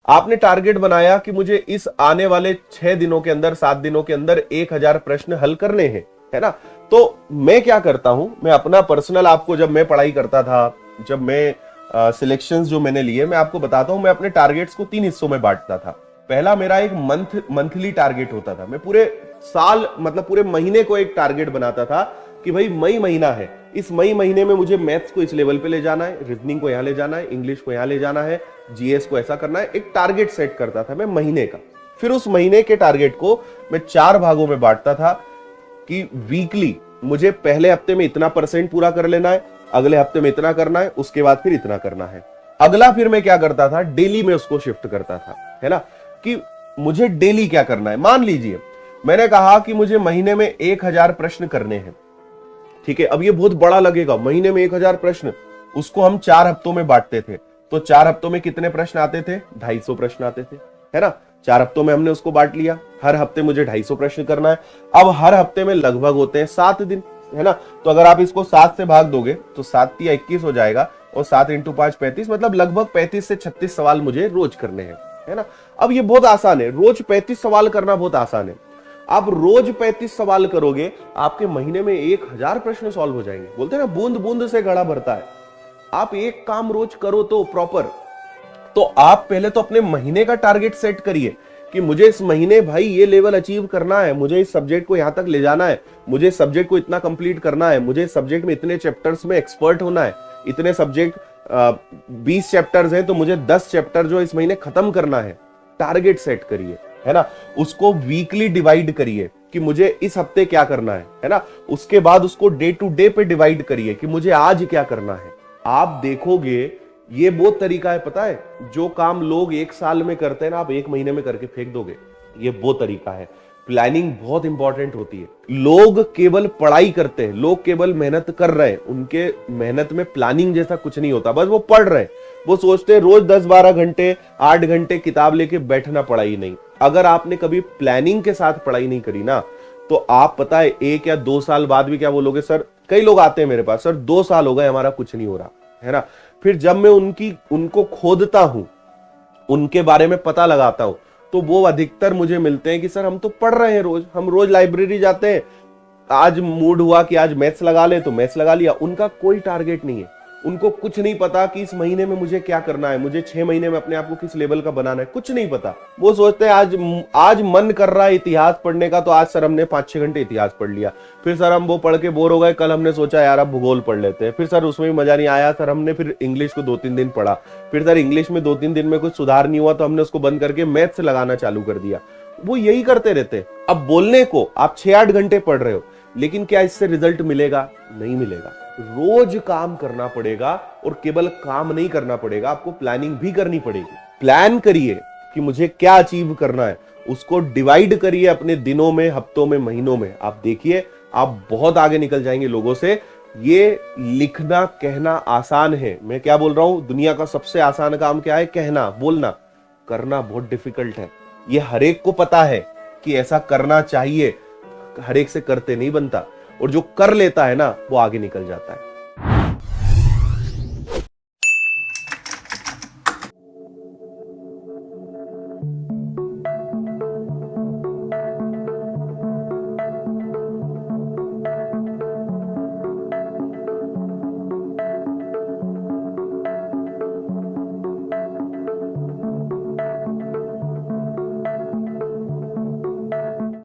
आपने टारगेट बनाया कि मुझे इस आने वाले 6 दिनों के अंदर, 7 दिनों के अंदर 1000 प्रश्न हल करने हैं, है ना। तो मैं क्या करता हूं, मैं अपना पर्सनल, आपको जब मैं पढ़ाई करता था, जब मैं सिलेक्शंस जो मैंने लिए, मैं आपको बताता हूं, मैं अपने टारगेट्स को 3 हिस्सों में बांटता था। पहला मेरा एक मंथली टारगेट होता था। मैं पूरे साल, मतलब पूरे महीने को एक टारगेट बनाता था कि भाई मई महीना है, इस मई महीने में मुझे मैथ्स को इस लेवल पे ले जाना है, रीजनिंग को यहां ले जाना है, इंग्लिश को यहां ले जाना है, जीएस को ऐसा करना है। एक टारगेट सेट करता था मैं महीने का। फिर उस महीने के टारगेट को मैं 4 भागों में बांटता था कि वीकली मुझे पहले हफ्ते में इतना % पूरा कर लेना है, अगले हफ्ते में इतना करना है, उसके बाद फिर इतना करना है। अगला फिर मैं क्या करता था, डेली में उसको शिफ्ट करता था, है ना, कि मुझे डेली क्या करना है। मान लीजिए मैंने कहा कि मुझे महीने में 1000 प्रश्न करने हैं, ठीक है। अब ये बहुत बड़ा लगेगा, महीने में 1000 प्रश्न, उसको हम 4 हफ्तों में बांटते थे। तो 4 हफ्तों में कितने प्रश्न आते थे, 250 प्रश्न आते थे, है ना। 4 हफ्तों में हमने उसको बांट लिया, हर हफ्ते मुझे 250 प्रश्न करना है। अब हर हफ्ते में लगभग होते हैं 7 दिन, है ना। तो अगर आप इसको 7 से भाग दोगे तो 7 या 21 हो जाएगा, और 7 × 5 35, मतलब लगभग 35 से 36 सवाल मुझे रोज करने हैं, है ना। अब ये बहुत आसान है, रोज 35 सवाल करना बहुत आसान है। आप रोज 35 सवाल करोगे, आपके महीने में 1000 प्रश्न सॉल्व हो जाएंगे। बोलते हैं ना, बूंद बूंद से घड़ा भरता है। आप एक काम रोज करो तो प्रॉपर, तो आप पहले तो अपने महीने का टारगेट सेट करिए कि मुझे इस महीने भाई ये लेवल अचीव करना है, मुझे इस सब्जेक्ट को यहां तक ले जाना है, मुझे इस सब्जेक्ट को इतना कंप्लीट करना है, मुझे इस सब्जेक्ट में इतने चैप्टर्स में एक्सपर्ट होना है, इतने सब्जेक्ट 20 चैप्टर्स हैं तो मुझे 10 चैप्टर जो इस महीने खत्म करना है। टारगेट सेट करिए, है ना। उसको वीकली डिवाइड करिए कि मुझे इस हफ्ते क्या करना है ना। उसके बाद उसको डे टू डे पे डिवाइड करिए कि मुझे आज क्या करना है। आप देखोगे ये वो तरीका है, पता है, जो काम लोग 1 साल में करते हैं ना, आप 1 महीने में करके फेंक दोगे। ये वो तरीका है। प्लानिंग बहुत इंपॉर्टेंट होती है। लोग केवल पढ़ाई करते हैं, लोग केवल मेहनत कर रहे हैं, उनके मेहनत में प्लानिंग जैसा कुछ नहीं होता। बस वो पढ़ रहे हैं, वो सोचते हैं रोज 10-12 घंटे, 8 घंटे किताब लेके बैठना, पढ़ाई नहीं। अगर आपने कभी प्लानिंग के साथ पढ़ाई नहीं करी ना, तो आप पता है 1 या 2 साल बाद भी क्या बोलोगे, सर, कई लोग आते हैं मेरे पास, सर 2 साल हो गए हमारा कुछ नहीं हो रहा, है ना। फिर जब मैं उनको खोदता हूं, उनके बारे में पता लगाता हूं, तो वो अधिकतर मुझे मिलते हैं कि सर हम तो पढ़ रहे हैं रोज, हम रोज लाइब्रेरी जाते हैं, आज मूड हुआ कि आज मैथ्स लगा ले तो मैथ्स लगा लिया। उनका कोई टारगेट नहीं है, उनको कुछ नहीं पता कि इस महीने में मुझे क्या करना है, मुझे 6 महीने में अपने आप को किस लेवल का बनाना है, कुछ नहीं पता। वो सोचते हैं आज मन कर रहा है इतिहास पढ़ने का, तो आज सर हमने 5-6 घंटे इतिहास पढ़ लिया। फिर सर हम वो पढ़ के बोर हो गए, कल हमने सोचा यार अब भूगोल पढ़ लेते हैं। फिर सर उसमें भी मजा नहीं आया, सर हमने फिर इंग्लिश को 2-3 दिन पढ़ा। फिर सर इंग्लिश में 2-3 दिन में कुछ सुधार नहीं हुआ, तो हमने उसको बंद करके मैथ्स लगाना चालू कर दिया। वो यही करते रहते हैं। अब बोलने को आप 6-8 घंटे पढ़ रहे हो, लेकिन क्या इससे रिजल्ट मिलेगा? नहीं मिलेगा। रोज काम करना पड़ेगा, और केवल काम नहीं करना पड़ेगा, आपको प्लानिंग भी करनी पड़ेगी। प्लान करिए कि मुझे क्या अचीव करना है, उसको डिवाइड करिए अपने दिनों में, हफ्तों में, महीनों में। आप देखिए आप बहुत आगे निकल जाएंगे लोगों से। ये लिखना कहना आसान है, मैं क्या बोल रहा हूं, दुनिया का सबसे आसान काम क्या है? कहना, बोलना। करना बहुत डिफिकल्ट है। ये हर एक को पता है कि ऐसा करना चाहिए, हर एक से करते नहीं बनता, और जो कर लेता है ना, वो आगे निकल जाता है।